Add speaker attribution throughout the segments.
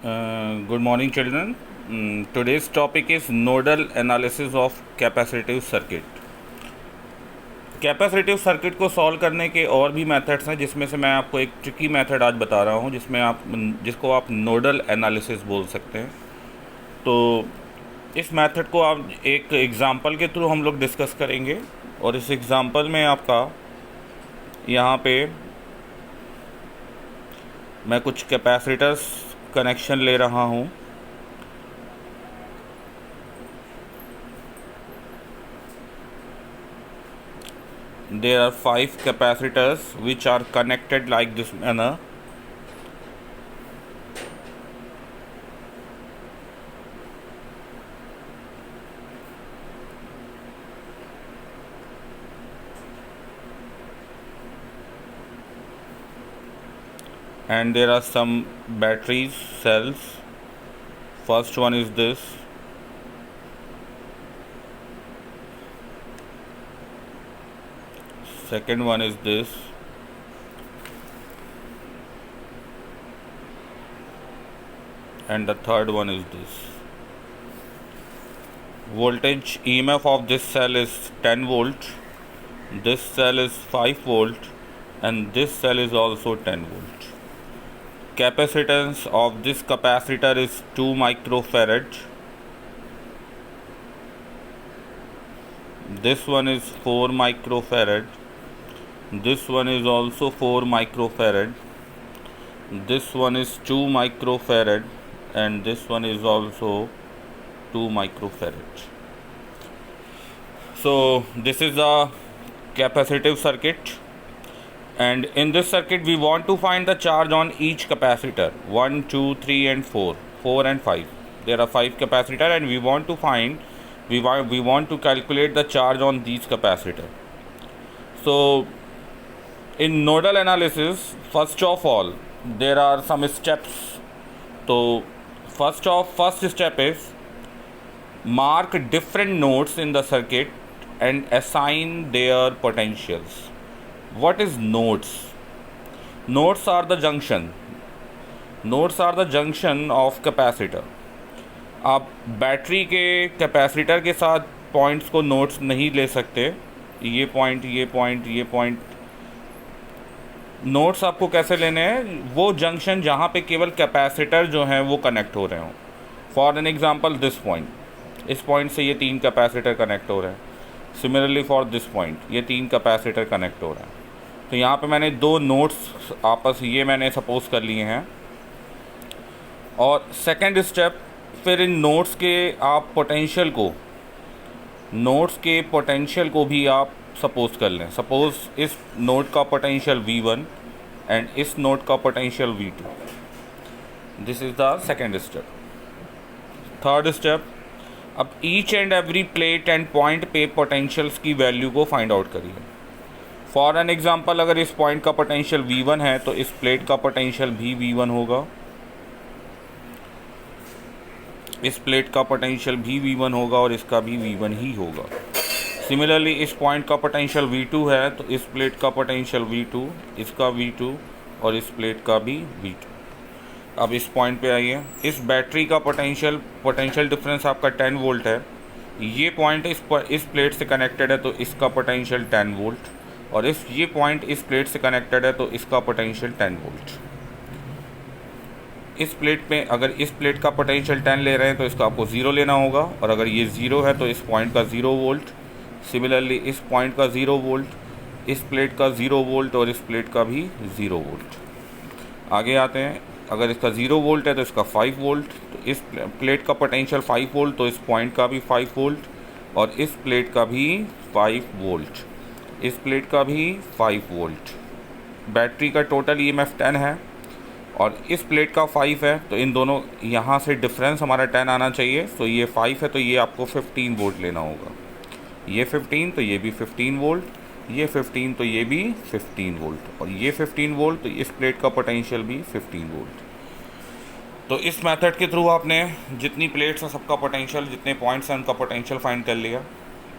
Speaker 1: Good morning, children. Today's topic is nodal analysis of capacitive circuit. Capacitive circuit को solve करने के और भी मेथड्स हैं, जिसमें से मैं आपको एक ट्रिकी मेथड आज बता रहा हूं, जिसको आप नोडल एनालिसिस बोल सकते हैं। तो इस मेथड को आप एक एग्ज़ाम्पल के थ्रू हम लोग डिस्कस करेंगे, और इस एग्ज़ाम्पल में आपका यहाँ पे मैं कुछ कैपेसिटर्स कनेक्शन ले रहा हूँ। There are 5 capacitors which are connected like this manner. And there are some batteries cells. First one is this. Second one is this. And the third one is this. Voltage EMF of this cell is 10 volt. This cell is 5 volt, and this cell is also 10 volt. Capacitance of this capacitor is 2 microfarad. This one is 4 microfarad. This one is also 4 microfarad. This one is 2 microfarad, and this one is also 2 microfarad. So this is a capacitive circuit, and in this circuit we want to find the charge on each capacitor: 1, 2, 3 and 4 and 5. There are 5 capacitor, and we want to calculate the charge on these capacitor. So in nodal analysis, first of all there are some steps. So first step is mark different nodes in the circuit and assign their potentials. What is nodes? Nodes are the junction of capacitor. आप battery के capacitor के साथ points को nodes नहीं ले सकते। ये point nodes आपको कैसे लेने हैं? वो जंक्शन जहाँ पे केवल कैपेसिटर जो हैं वो कनेक्ट हो रहे हों। For an example this point, इस पॉइंट से ये 3 कैपेसिटर कनेक्ट हो रहे हैं। सिमिलरली फॉर दिस पॉइंट, ये 3 कैपेसिटर कनेक्ट हो रहे हैं। तो यहाँ पे मैंने 2 नोड्स ये मैंने सपोज कर लिए हैं। और सेकंड स्टेप, फिर इन नोड्स के आप पोटेंशियल को भी आप सपोज कर लें। सपोज इस नोड का पोटेंशियल V1 एंड इस नोड का potential V2। This is the second step. Third step, अब each and every plate and point पे पोटेंशियल्स की वैल्यू को फाइंड आउट करिए। फॉर एन एग्जांपल, अगर इस पॉइंट का पोटेंशियल V1 है तो इस प्लेट का पोटेंशियल भी V1 होगा, इस प्लेट का पोटेंशियल भी V1 होगा, और इसका भी V1 ही होगा। सिमिलरली इस पॉइंट का पोटेंशियल V2 है तो इस प्लेट का पोटेंशियल V2, इसका V2 और इस प्लेट का भी V2। अब इस पॉइंट पे आइए। इस बैटरी का पोटेंशियल डिफरेंस आपका 10 वोल्ट है। ये पॉइंट इस प्लेट से कनेक्टेड है तो इसका पोटेंशियल 10 वोल्ट, और ये पॉइंट इस प्लेट से कनेक्टेड है तो इसका पोटेंशियल 10 वोल्ट। इस प्लेट में अगर इस प्लेट का पोटेंशियल 10 ले रहे हैं तो इसका आपको 0 लेना होगा, और अगर ये 0 है तो इस पॉइंट का 0 वोल्ट। सिमिलरली इस पॉइंट का 0 वोल्ट, इस प्लेट का 0 वोल्ट और इस प्लेट का भी 0 वोल्ट। आगे आते हैं, अगर इसका 0 वोल्ट है तो इसका 5 वोल्ट, तो इस प्लेट का पोटेंशियल 5 वोल्ट तो इस पॉइंट का भी 5 वोल्ट, और इस प्लेट का भी 5 वोल्ट, इस प्लेट का भी 5 वोल्ट। बैटरी का टोटल EMF 10 है और इस प्लेट का 5 है, तो इन दोनों यहाँ से डिफरेंस हमारा 10 आना चाहिए। तो ये 5 है तो ये आपको 15 वोल्ट लेना होगा। ये 15 तो ये भी 15 वोल्ट, ये 15 तो ये भी 15 वोल्ट, और ये 15 वोल्ट तो इस प्लेट का पोटेंशियल भी 15 वोल्ट। तो इस मेथड के थ्रू आपने जितनी प्लेट्स हैं सबका पोटेंशियल, जितने पॉइंट्स हैं उनका पोटेंशियल फाइंड कर लिया।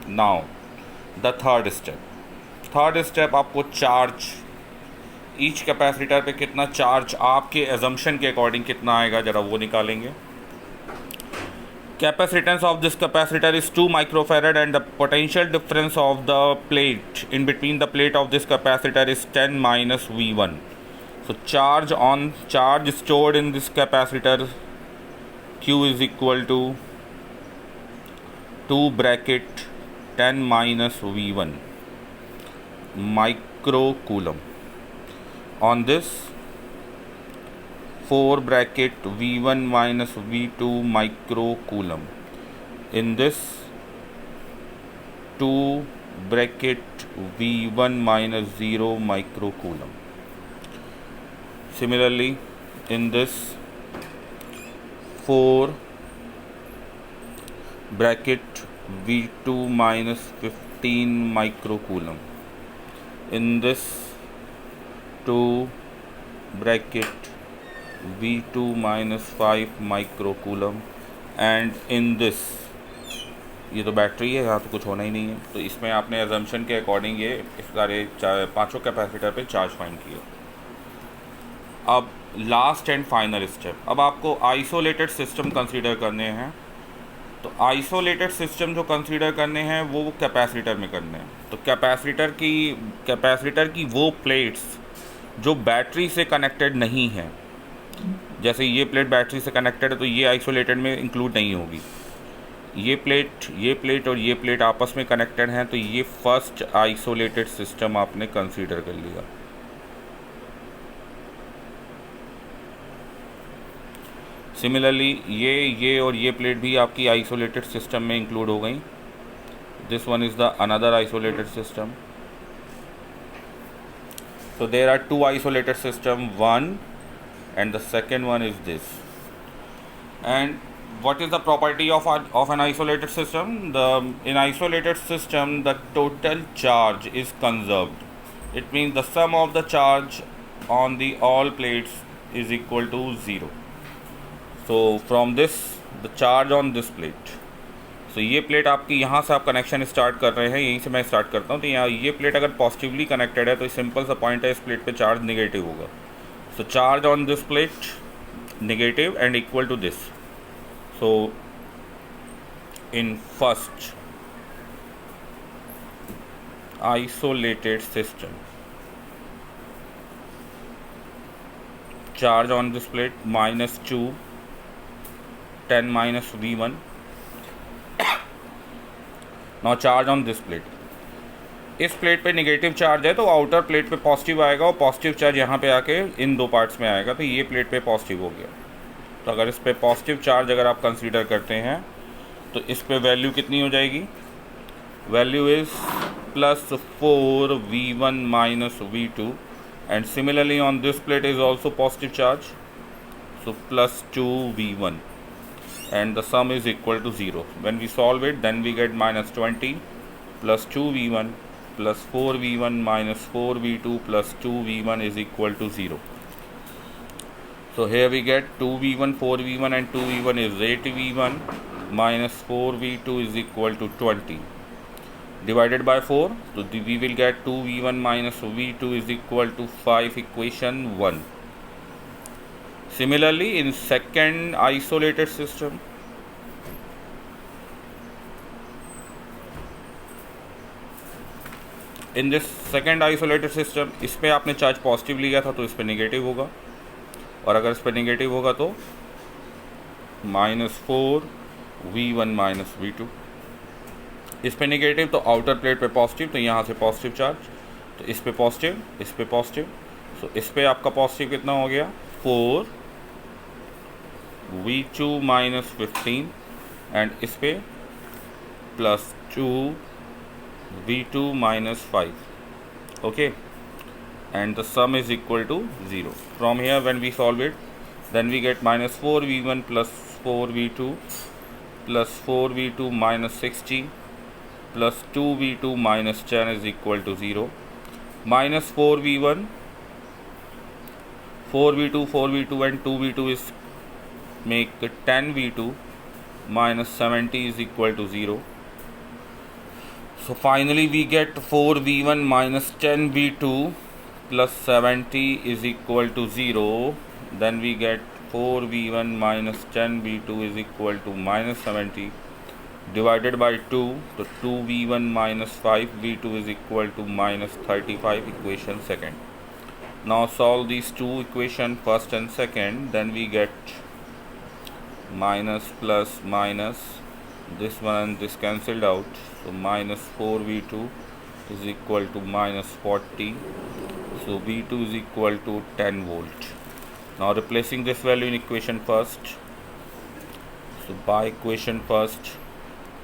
Speaker 1: नाउ द थर्ड स्टेप आपको चार्ज ईच कैपेसिटर पे कितना चार्ज आपके एजम्पशन के अकॉर्डिंग कितना आएगा, ज़रा वो निकालेंगे। Capacitance of this capacitor is 2 microfarad and the potential difference of the plate in between the plate of this capacitor is 10 minus V1. So charge stored in this capacitor Q is equal to 2 bracket 10 minus V1 microcoulomb. On this 4 bracket V1 minus V2 microcoulomb. In this 2 bracket V1 minus 0 microcoulomb. Similarly, in this 4 bracket V2 minus 15 microcoulomb. In this 2 bracket V2 minus 5 microcoulomb and in this, ये तो battery है, यहाँ तो कुछ होना ही नहीं है, तो इसमें आपने एजम्पशन के अकॉर्डिंग ये इस सारे पांचों कैपेसिटर पे चार्ज फाइंड किया। अब लास्ट एंड फाइनल स्टेप, अब आपको आइसोलेटेड सिस्टम कंसीडर करने हैं। तो आइसोलेटेड सिस्टम जो कंसीडर करने हैं वो कैपेसिटर में करने हैं। तो कैपेसिटर की वो प्लेट्स जो बैटरी से कनेक्टेड नहीं हैं, जैसे ये प्लेट बैटरी से कनेक्टेड है तो ये आइसोलेटेड में इंक्लूड नहीं होगी। ये प्लेट और ये प्लेट आपस में कनेक्टेड हैं, तो ये फर्स्ट आइसोलेटेड सिस्टम आपने कंसीडर कर लिया। सिमिलरली ये और ये प्लेट भी आपकी आइसोलेटेड सिस्टम में इंक्लूड हो गई। This one is the another isolated system. So there are two isolated system, one and the second one is this. And what is the property of an isolated system? In isolated system the total charge is conserved. It means the sum of the charge on the all plates is equal to 0. So from this the charge on this plate, तो ये plate आपकी यहाँ से आप connection start कर रहे हैं, यहीं से मैं स्टार्ट करता हूँ। तो यहाँ ये प्लेट अगर पॉजिटिवली कनेक्टेड है तो सिंपल सा पॉइंट है, इस प्लेट पे चार्ज नेगेटिव होगा। So charge on this plate negative and equal to this. So in first isolated system, charge on this plate -2 10 minus V1. Now charge on this plate, इस plate पे negative charge है तो outer plate पे positive आएगा और positive charge यहाँ पे आके इन दो पार्ट्स में आएगा, तो ये प्लेट पे पॉजिटिव हो गया। तो अगर इस पे पॉजिटिव चार्ज अगर आप कंसीडर करते हैं तो इस पे वैल्यू कितनी हो जाएगी? Value is +4 V1 minus V2 and similarly on this plate is also positive charge, so +2 V1 and the sum is equal to 0. When we solve it, then we get -20 plus 2V1 plus 4V1 minus 4V2 plus 2V1 is equal to 0. So here we get 2V1, 4V1 and 2V1 is 8V1 minus 4V2 is equal to 20. Divided by 4, so we will get 2V1 minus V2 is equal to 5, equation 1. Similarly, in second isolated system, in this second isolated system, इस पे आपने charge positive लिया था तो इस पे negative होगा, और अगर इस पे नेगेटिव होगा तो -4 V1 minus V2। इस पे नेगेटिव तो आउटर प्लेट पे पॉजिटिव, तो यहाँ से पॉजिटिव चार्ज, तो इस पे पॉजिटिव, इस पे पॉजिटिव, सो इस पे आपका पॉजिटिव कितना हो गया? 4 V2 minus 15 एंड इस पे +2 V2 minus 5, okay, and the sum is equal to 0. From here when we solve it, then we get -4 V1 plus 4 V2 plus 4 V2 minus 60 plus 2 V2 minus 10 is equal to 0. Minus 4 V1, 4 V2, 4 V2 and 2 V2 is make 10 V2 minus 70 is equal to 0. So finally we get 4 V1 minus 10 V2 plus 70 is equal to 0, then we get 4v1 minus 10v2 is equal to minus 70 divided by 2, so 2v1 minus 5v2 is equal to minus 35, equation second. Now solve these two equation, first and second, then we get minus plus minus, this one and this cancelled out, so minus 4v2 is equal to minus 40, so v2 is equal to 10 volt. Now replacing this value in equation first, so by equation first,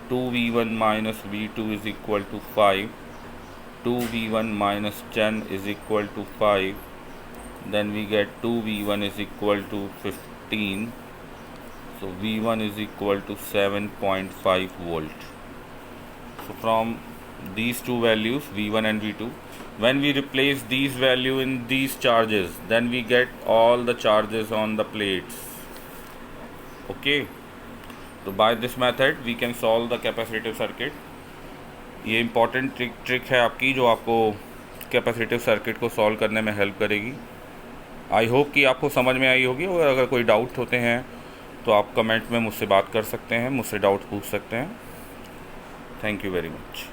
Speaker 1: 2v1 minus v2 is equal to 5, 2v1 minus 10 is equal to 5, then we get 2v1 is equal to 15, so v1 is equal to 7.5 volt. So from these two values, v1 and v2, when we replace these value in these charges, then we get all the charges on the plates. Okay, so by this method we can solve the capacitive circuit. ये important trick है आपकी, जो आपको capacitive circuit को solve करने में help करेगी. I hope कि आपको समझ में आई होगी, और अगर कोई डाउट होते हैं तो आप कमेंट में मुझसे बात कर सकते हैं, मुझसे डाउट पूछ सकते हैं. Thank you very much.